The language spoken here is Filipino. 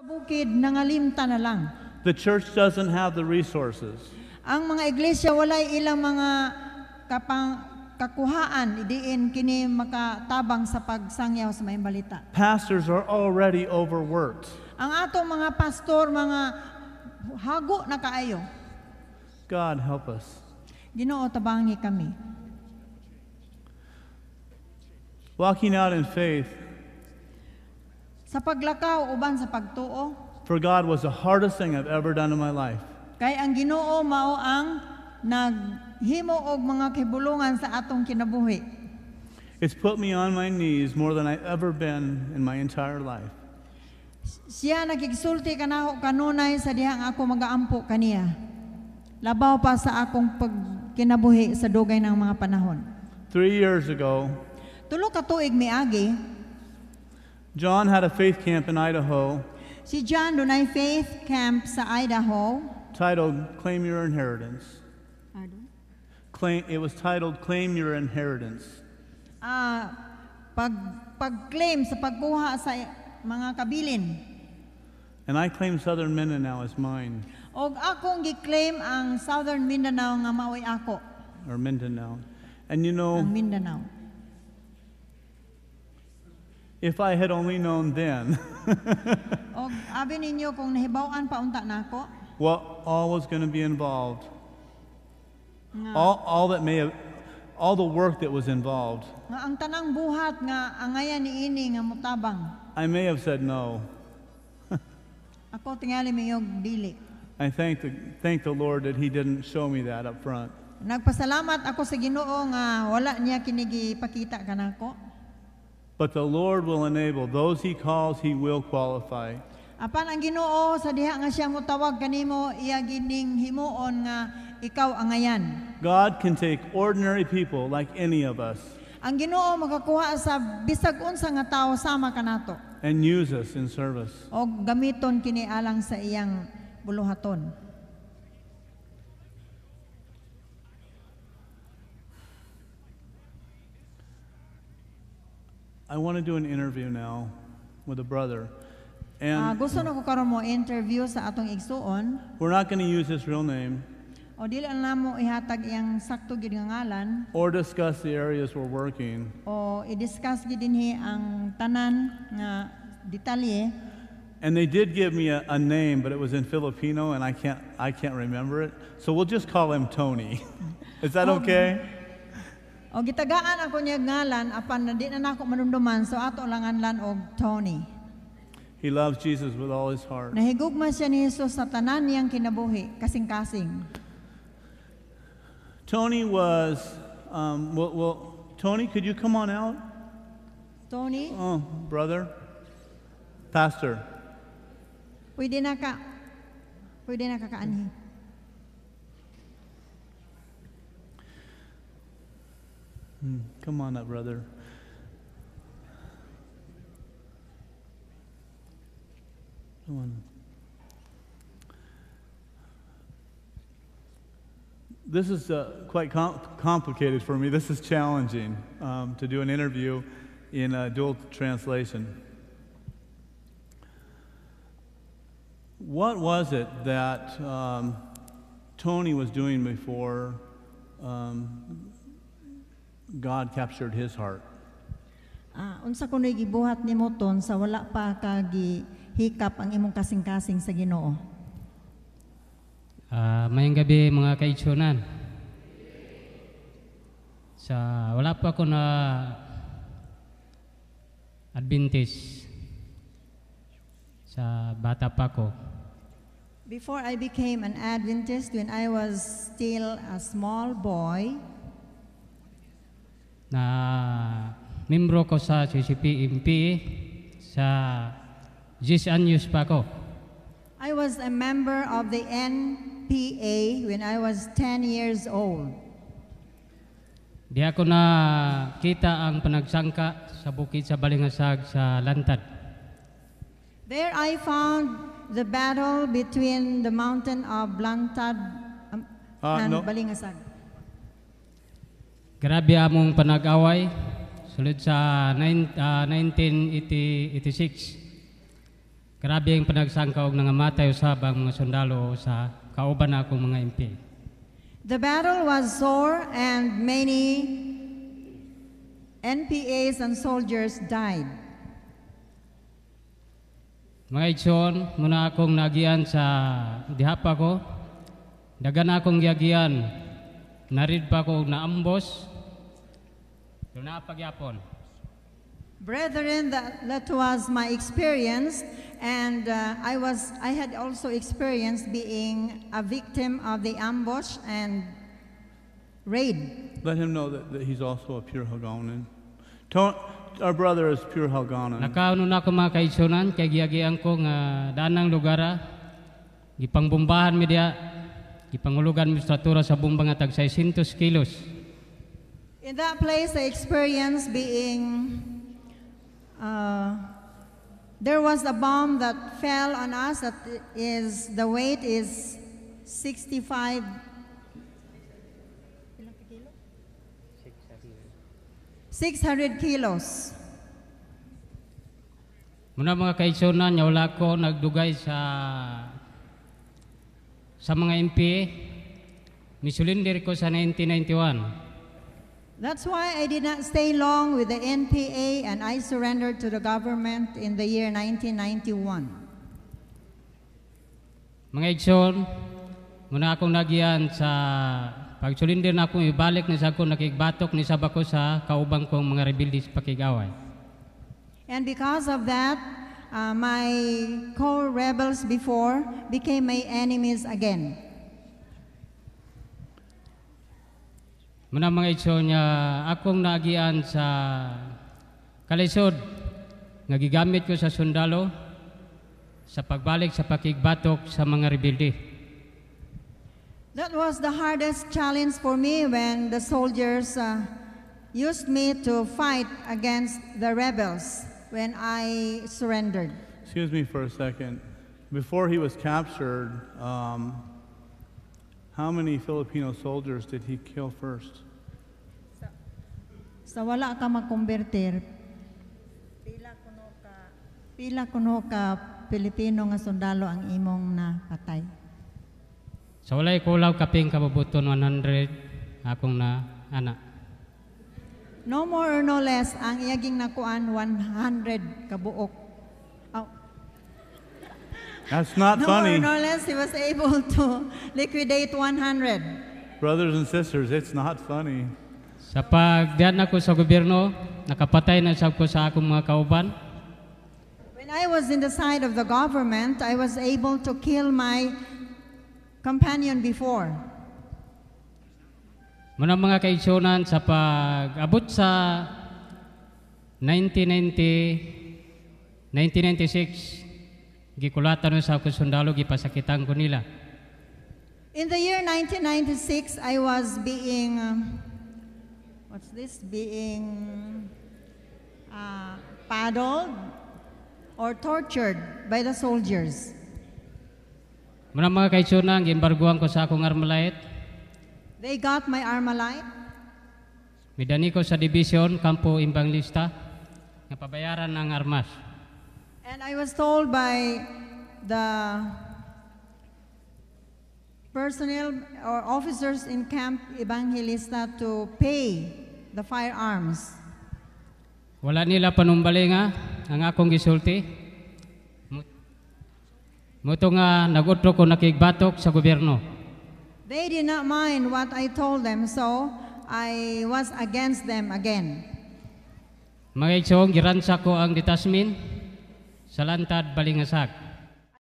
bukid nangalimta na lang. The church doesn't have the resources. Ang mga iglesia walay ilang mga kakuhaan idiin kini makatabang sa pagsangyaw sa maayong balita. Pastors are already overworked. Ang atong mga pastor mga hago na kaayo. God help us. Ginoo tabangi kami. Walking out in faith Sa paglakaw uban sa pagtuo, for God was the hardest thing I've ever done in my life. kay ang Ginoo mao ang naghimo og mga kibulungan sa atong kinabuhi. It's put me on my knees more than I've ever been in my entire life. Siya nagigsulti kanaho kanunay sa dihang ako magaampo kaniya. Labaw pa sa akong pagkinabuhi sa dugay ng mga panahon. 3 years ago, Tulo ka tuig miagi, John had a faith camp in Idaho si John dunay faith camp sa Idaho. titled Claim Your Inheritance. It was titled Claim Your Inheritance. Pag-claim sa pagkuha sa mga kabilin. And I claim Southern Mindanao as mine, Og akong gi-claim ang Southern Mindanao nga mao'y ako, or Mindanao. And you ang know, Mindanao. if I had only known then Og abi ninyo kung nahibaw-an pa unta nako, what all was going to be involved, nga, all the work that was involved, nga ang tanang buhat nga angayan niini nga mutabang. I may have said no. Ako tingali miyog dili. I thank the Lord that He didn't show me that up front. Nagpasalamat ako sa Ginoo nga wala niya kinigi pakita kanako. But the Lord will enable those He calls, He will qualify. Apan ang Ginoo sa diha nga siya motawag kanimo iya gining himuon nga ikaw angayan. God can take ordinary people like any of us Ang Ginoo makakuha sa bisag unsa nga tawo sama kanato and use us in service. og gamiton kini alang sa iyang buluhaton. I want to do an interview now with a brother. And Gusto na ko karon mo interview sa atong igsuon we're not going to use his real name o dili na mo ihatag iyang sakto gid nga ngalan or discuss the areas we're working. o i-discuss gid dinhi ang tanan nga detalye. And they did give me a name, but it was in Filipino, and I can't remember it. So we'll just call him Tony. Is that okay? O gitagaan ako niya ngalan apan di na nako manunduman so ato langanlan og Tony. He loves Jesus with all his heart. Nahigugma siya ni Jesus sa tanan niyang kinabuhi kasing-kasing. Tony was, Tony, could you come on out? Tony, Oh, brother, pastor. pwede na kaanhi. Come on up, brother. Come on. This is quite complicated for me. This is challenging to do an interview in dual translation. What was it that Tony was doing before God captured his heart? Unsa kuno'y gibuhat nimo ton sa wala pa ka gihikap ang imong kasing-kasing sa Ginoo? Mayang gabi mga kaitsunan. Sa wala pa ako na Adventist. Sa bata pa ko. Before I became an Adventist, when I was still a small boy, Na membro ko sa CCPMP sa 10 anyos pa ako. I was a member of the NPA when I was 10 years old. Di ako na kita ang panagsangka sa bukid sa Balingasag sa Lantad. There I found the battle between the mountain of Lantad and No. Balingasag. Grabe among panag-away sulod sa 1986. Grabe ang panagsangka og nangamatay usab ang mga sundalo sa kauban na akong mga MP. The battle was sore and many NPAs and soldiers died. Mga igsoon, muna akong nagian sa dihapa ko. Dagan akong giagian. Narid pa ko naambos. Doon na pagyapon. Brethren, that was my experience, and I had also experienced being a victim of the ambush and raid. Let him know that he's also a pure Haganan. Our brother is pure Haganan. Nakauno na ako mga kaigsunan, kay giagian ko nga danang lugara. Gipangbombahan mi diya. Gipangulugan mi struktura sa bomba nga tag 600 kilos. In that place, I experienced there was a bomb that fell on us that the weight is 600 kilos. Muna mga kaigsunan, wala ko nagdugay sa mga NPA. Misulindir ko sa 1991. That's why I did not stay long with the NPA and I surrendered to the government in the year 1991. Mga igsoon, muna akong nagiyan sa pagsulindir na akong ibalik na sa akong nakigbatok ni sabako sa kaubang kong mga rebeldes pakigaway. And because of that, my co-rebels before became my enemies again. Muna mga igsoon niya, akong nagian sa kalisod, nagigamit ko sa sundalo sa pagbalik sa pakigbatok sa mga rebelde. That was the hardest challenge for me when the soldiers used me to fight against the rebels when I surrendered. Excuse me for a second. Before he was captured, how many Filipino soldiers did he kill first? Sa wala ka makonvertir, pila kuno ka Pilipino nga sundalo ang imong napatay. Sa walay kulaw kaping kabubuton 100 akong na anak. No more or no less, ang iyaging nakuan 100 kabuok. Oh. That's not No funny. more or no less, he was able to liquidate 100. Brothers and sisters, it's not funny. Sa pagdiyan ako sa gobyerno, nakapatay na siya ko sa akong mga kauban. When I was in the side of the government, I was able to kill my companion before. Muna mga kaigsunan, sa pag-abot sa 1996, gikulatan sa akong sundalo, gipasakitan ko nila. In the year 1996, I was being, paddled or tortured by the soldiers. Muna mga kaigsunan, gimbarguan ko sa akong Armalite. They got my Armalite. Midani ko sa division, Kampo Imbanglista, nga pabayaran ng armas. And I was told by the personnel or officers in Camp Evangelista to pay the firearms. Wala nila panumbalinga ang akong gisulti. Muto nga nagutro ko nakigbatok sa gobyerno. They did not mind what I told them, so I was against them again. Mga igsoon, giransa ko ang detasmin sa lantad Balingasag.